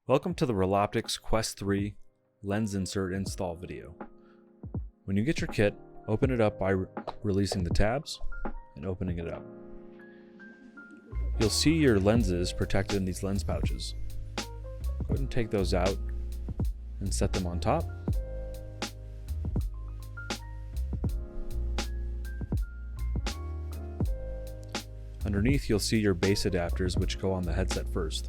Welcome to the Reloptix Quest 3 lens insert install video. When you get your kit, open it up by releasing the tabs and opening it up. You'll see your lenses protected in these lens pouches. Go ahead and take those out and set them on top. Underneath, you'll see your base adapters, which go on the headset first.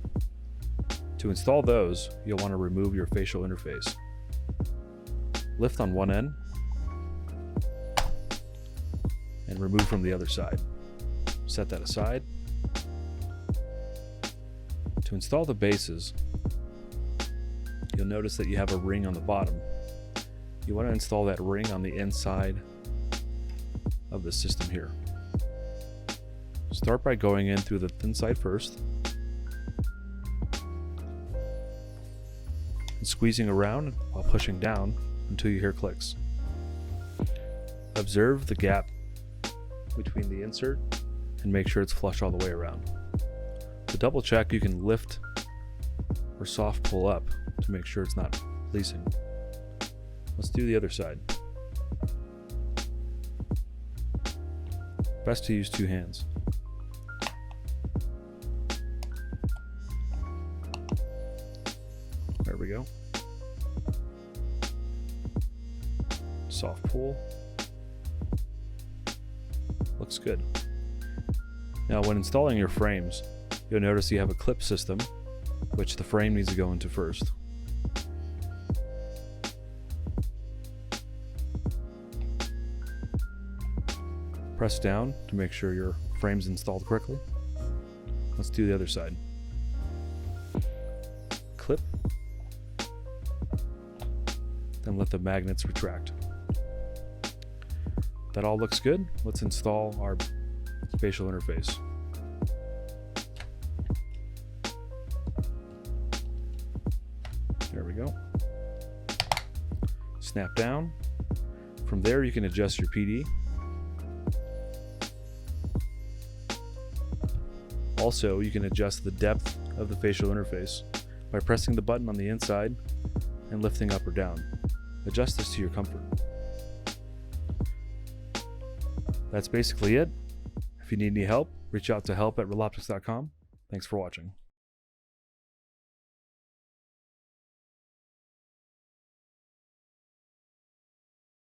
To install those, you'll want to remove your facial interface. Lift on one end and remove from the other side. Set that aside. To install the bases, you'll notice that you have a ring on the bottom. You want to install that ring on the inside of the system here. Start by going in through the thin side first, and squeezing around while pushing down until you hear clicks. Observe the gap between the insert and make sure it's flush all the way around. To double check, you can lift or soft pull up to make sure it's not leasing. Let's do the other side. Best to use two hands. There we go. Soft pull. Looks good. Now when installing your frames, you'll notice you have a clip system, which the frame needs to go into first. Press down to make sure your frame's installed correctly. Let's do the other side. Clip. Then let the magnets retract. That all looks good. Let's install our facial interface. There we go. Snap down. From there you can adjust your PD. Also, you can adjust the depth of the facial interface by pressing the button on the inside and lifting up or down. Adjust this to your comfort. That's basically it. If you need any help, reach out to help@reloptix.com. Thanks for watching.